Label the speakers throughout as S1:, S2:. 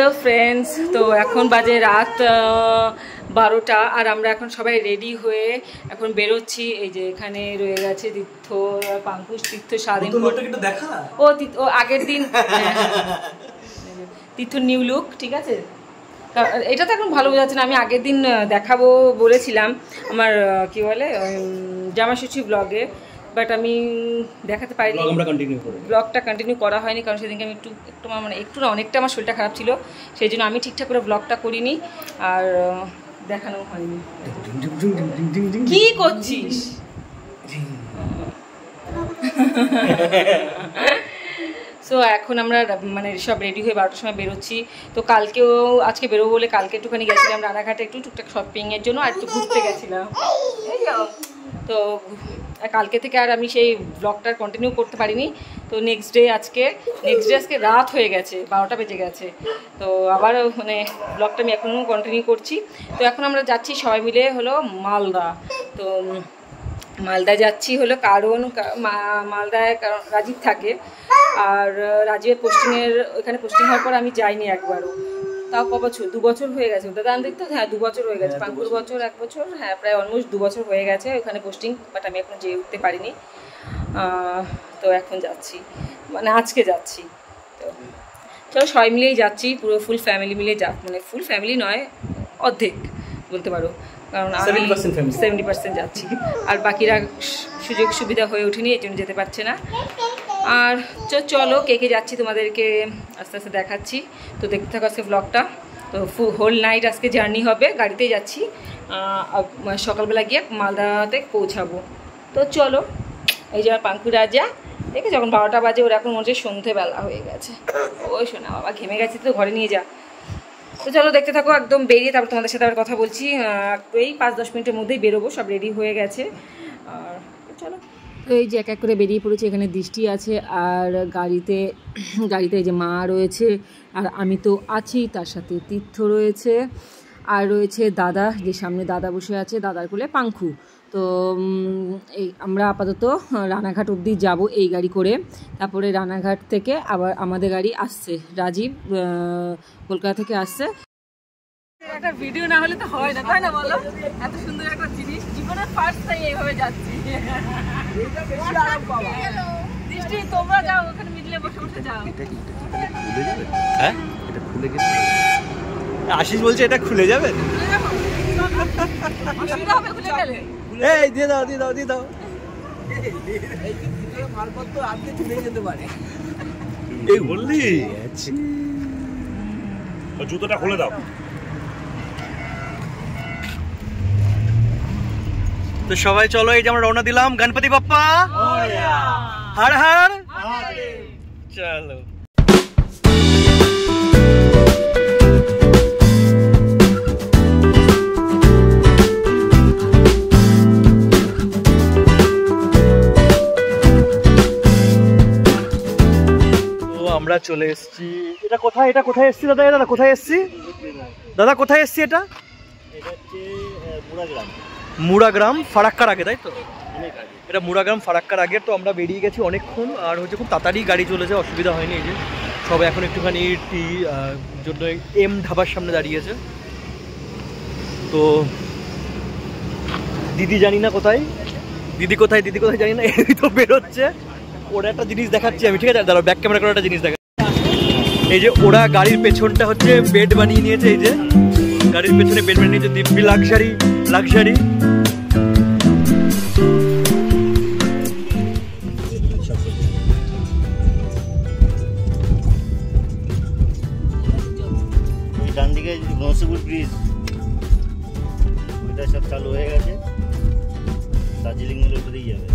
S1: Hello friends, তো এখন বাজে রাত 12টা আর আমরা এখন সবাই রেডি হয়ে এখন বেরোচ্ছি। এই যে এখানে রয়ে গেছে তীর্থ, পাঙ্কুশ, তীর্থ স্বাধীন। ও আগের দিন তীর্থ নিউ লুক, ঠিক আছে। এটা তো এখন ভালো বোঝাচ্ছে না, আমি আগের দিন দেখাবো বলেছিলাম আমার কি বলে জামাষষ্ঠী ব্লগে, বাট আমি দেখাতে পারিনি, ব্লগটা কন্টিনিউ করা হয়নি কারণ সেদিনকে আমি একটু না অনেকটা আমার শরীরটা খারাপ ছিল, সেই জন্য আমি ঠিকঠাক করে ব্লগটা করিনি আর দেখানো হয়নি। কি করছিস? সো এখন আমরা সব রেডি হয়ে 12টার সময় বেরোচ্ছি। তো আজকে বেরোবো বলে কালকে একটুখানি গেছিলাম রানাঘাটে একটু টুকটাক শপিংয়ের জন্য আর একটু ঘুরতে গেছিলাম। তো কালকে থেকে আর আমি সেই ব্লগটা কন্টিনিউ করতে পারিনি। তো নেক্সট ডে আজকে রাত হয়ে গেছে, 12টা বেজে গেছে। তো আবার ব্লগটা আমি এখনও কন্টিনিউ করছি। তো এখন আমরা যাচ্ছি সবাই মিলে হলো মালদা। তো মালদায় যাচ্ছি হলো কারণ মালদায় কারণ রাজীব থাকে আর রাজীবের ওইখানে পোস্টিং হওয়ার পর আমি যাইনি একবারও। তাও ক বছর, 2 বছর হয়ে গেছে দাদা দেখতো। হ্যাঁ 2 বছর হয়ে গেছে, 5 বছর 1 বছর, হ্যাঁ প্রায় অলমোস্ট 2 বছর হয়ে গেছে ওখানে পোস্টিং, বাট আমি এখন যেয়ে উঠতে পারিনি। তো এখন যাচ্ছি, আজকে যাচ্ছি। তো চলো সবাই মিলেই যাচ্ছি, পুরো ফুল ফ্যামিলি মিলে ফুল ফ্যামিলি নয়, অর্ধেক বলতে পারো, কারণ আমি 70% যাচ্ছি আর বাকিরা সুযোগ সুবিধা হয়ে ওঠেনি, এই জন্য যেতে পারছে না। আর চলো কে যাচ্ছি তোমাদেরকে আস্তে আস্তে দেখাচ্ছি। তো দেখতে থাকো আজকে ব্লগটা। তো হোল নাইট আজকে জার্নি হবে, গাড়িতেই যাচ্ছি, সকালবেলা গিয়ে মালদাতে পৌঁছাবো। তো চলো, এই যে আমার পাঙ্কু রাজা দেখে যখন 12টা বাজে, ওর এখন মনে হচ্ছে সন্ধেবেলা হয়ে গেছে। ওই শোনা বাবা ঘেমে গেছে, তো ঘরে নিয়ে যা। তো চলো দেখতে থাকো, একদম বেরিয়ে তারপর তোমাদের সাথে আবার কথা বলছি। এই 5-10 মিনিটের মধ্যেই বেরোবো, সব রেডি হয়ে গেছে। আর চলো, তো এই যে এক এক করে বেরিয়ে পড়েছি। এখানে দৃষ্টি আছে আর গাড়িতে এই যে মা রয়েছে আর আমি তো আছি, তার সাথে তীর্থ রয়েছে আর রয়েছে দাদা, যে সামনে দাদা বসে আছে, দাদার কোলে পাঙ্কু। তো এই আমরা আপাতত রানাঘাট অবধি যাব এই গাড়ি করে, তারপরে রানাঘাট থেকে আবার আমাদের গাড়ি আসছে, রাজীব কলকাতা থেকে আসছে। একটা ভিডিও না হলে তো হয় না, তাই না বলো? এত সুন্দর একটা জিনিস, জীবনের ফার্স্ট টাইম এইভাবে যাচ্ছি। দৃষ্টি তোমরা যাও, ওখানে মিডলে বসে বসে যাও। এটা খুলে যাবে? হ্যাঁ এটা খুলে গেছে, আশিস বলছে এটা খুলে যাবে। অসুবিধা হবে খুলে গেলে? এই দিয়ে দাও এই ভিতরে মালপত্র আজকে চলে যেতে পারে। এই বললি জুতোটা খুলে দাও। তো সবাই চলো, এই যে আমরা রওনা দিলাম, গণপতি বাপ্পা হর হর। চলো আমরা চলে এসেছি। এটা কোথায় এসেছি দাদা? কোথায় এসেছি দাদা? কোথায় এসেছি? এটা হচ্ছে মুড়াগ্রাম ফারাক্কার আগে, তাই তো? এটা মুড়াগ্রাম ফারাক্কার আগে। তো আমরা বেরিয়ে গেছি অনেকক্ষণ, আর হচ্ছে খুব তাড়াতাড়ি গাড়ি চলেছে, অসুবিধা হয়নি। এই যে সবাই এখন একটুখানি টি জন্য এম ধাবার সামনে দাঁড়িয়েছে। তো দিদি জানি না কোথায়, দিদি কোথায় জানি না, এই তো বেরোচ্ছে। ওরা একটা জিনিস দেখাচ্ছি আমি, ঠিক আছে দাঁড়াও, ব্যাক ক্যামেরা করে একটা জিনিস দেখা। এই যে ওরা গাড়ির পেছনটা হচ্ছে বেড বানিয়ে নিয়েছে, এই যে গাড়ির পেছনে বেড বানিয়ে নিয়েছে, দিব্যি লাক্সারি। ডান দিকে নসিপুর ব্রিজ, ওইটা সব চালু হয়ে গেছে, দার্জিলিং মূল ওটা দিয়ে যাবে।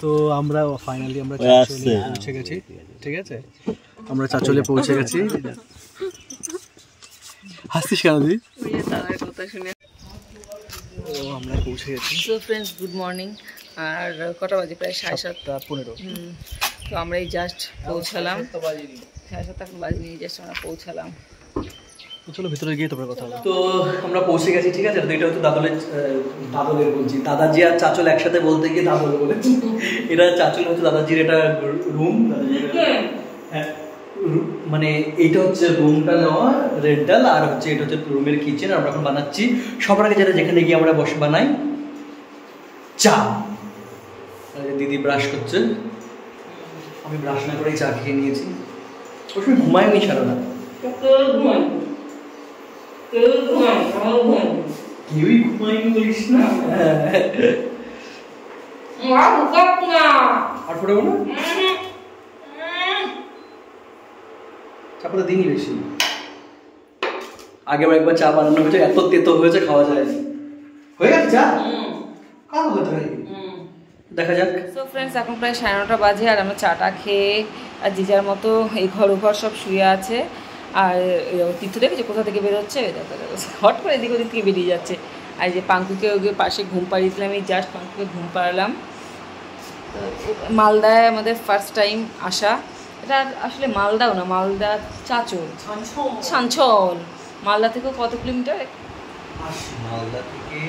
S2: তো আমরা ফাইনালি আমরা চাচলে পৌঁছে গেছি, ঠিক আছে? আমরা চাচলে পৌঁছে গেছি। হাসিস কেন তুই?
S1: দাদার কথা শুনে।
S2: ও আমরা পৌঁছে গেছি।
S1: So friends, good morning. আর কটা বাজে? প্রায় 7:30। তো আমরা এই জাস্ট পৌঁছালাম, 7:30 এখন বাজেনি, জাস্ট আমরা পৌঁছালাম।
S2: চলো ভিতরে গিয়ে তোমরা কথা বলো। তো আমরা পৌঁছে গেছি, ঠিক আছে? তো এটা হচ্ছে দাদলের বলছি, দাদাজি আর চাচল একসাথে বলতে গিয়ে দাদল বলেছি। এটা চাচল হচ্ছে দাদাজির এটা রুম। হ্যাঁ, মানে এইটা হচ্ছে রুমটা নেওয়া রেন্টাল, আর হচ্ছে এটা হচ্ছে রুমের কিচেন। আমরা এখন বানাচ্ছি সবার আগে যেটা, যেখানে গিয়ে আমরা বসে বানাই চা। দিদি ব্রাশ করছে, আমি ব্রাশ না করেই চা খেয়ে নিয়েছি। ওই সময় ঘুমায়নি সারা রাত, কেউই ঘুমায়নি বলিস না। আর ফোটাবো না, চাপাটা দিনই বেশি। আগে একবার চা বানানো হয়েছে, এত তেতো হয়েছে খাওয়া যায়নি। হয়ে গেছে চা, কালো হতে হয়, দেখা যাক।
S1: সো ফ্রেন্ডস, এখন প্রায় 9:30 বাজে, আর আমরা চাটা খেয়ে আর যে যার মতো এই ঘর ঘর সব শুয়ে আছে। আর তীর্থ দেখেছে কোথা থেকে বেরোচ্ছে, হট করে এদিক ওদিক থেকে বেরিয়ে যাচ্ছে। আর যে পাঙ্কুকে ওকে পাশে ঘুম পাড়িয়েছিলাম, এই জাস্ট পাঙ্কুকে ঘুম পাড়ালাম। তো মালদায় আমাদের ফার্স্ট টাইম আসা। এটা আসলে মালদাও না, মালদা চাঁচল, ছাঞ্চল। মালদা থেকেও কত কিলোমিটার?
S2: মালদা থেকে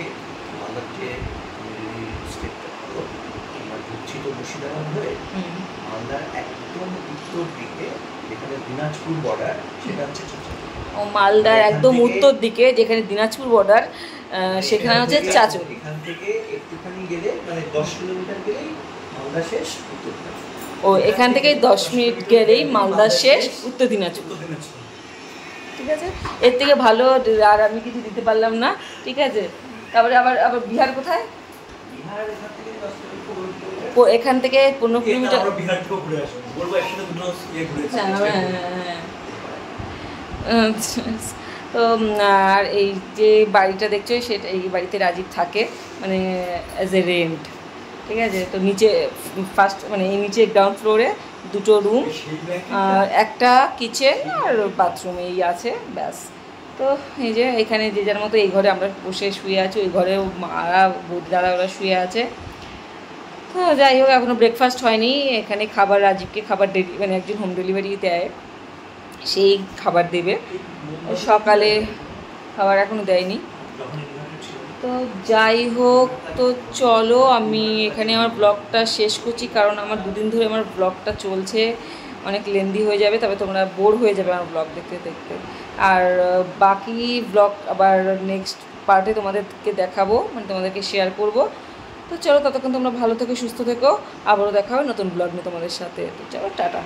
S2: মালদার একদম উত্তর দিকে, যেখানে দিনাজপুর বর্ডার, সেটা হচ্ছে
S1: ও মালদার একদম উত্তর দিকে যেখানে দিনাজপুর বর্ডার, সেখানে হচ্ছে চাঁচল।
S2: এখান থেকে একটুখানি গেলে মানে 10 কিলোমিটার গেলেই মালদা শেষ, উত্তর দিনাজপুর।
S1: ও এখান থেকে 10 মিনিট গেলেই মালদা শেষ, উত্তর দিনাজপুর। ঠিক আছে, এর থেকে ভালো আর আমি কিছু দিতে পারলাম না। ঠিক আছে, তারপরে আবার আবার বিহার কোথায়? এখান থেকে 15 কিলোমিটার। তো আর এই যে বাড়িটা দেখছো, সেটা এই বাড়িতে রাজীব থাকে, মানে অ্যাজ এ রেন্ট। ঠিক আছে, তো নিচে ফার্স্ট মানে এই নিচে গ্রাউন্ড ফ্লোরে 2টো রুম, আর একটা কিচেন আর বাথরুম এই আছে, ব্যাস। তো এই যে এখানে যে যার মতো এই ঘরে আমরা বসে শুয়ে আছি, ওই ঘরে মারা বৌদি দাদা ওরা শুয়ে আছে। তো যাই হোক, এখনও ব্রেকফাস্ট হয়নি। এখানে খাবার, রাজীবকে খাবার মানে একজন হোম ডেলিভারি দেয়, সেই খাবার দেবে। সকালে খাবার এখনও দেয়নি। তো যাই হোক, তো চলো আমি এখানে আমার ব্লগটা শেষ করছি, কারণ আমার 2 দিন ধরে আমার ব্লগটা চলছে, অনেক লেন্দি হয়ে যাবে, তবে তোমরা বোর হয়ে যাবে আমার ব্লগ দেখতে দেখতে। আর বাকি ব্লগ আবার নেক্সট পার্টে তোমাদেরকে দেখাবো, মানে তোমাদেরকে শেয়ার করব। তো চলো, ততক্ষণ তোমরা ভালো থেকো, সুস্থ থেকো, আবারও দেখা হবে নতুন ব্লগ নিয়ে তোমাদের সাথে। তো চলো, টাটা।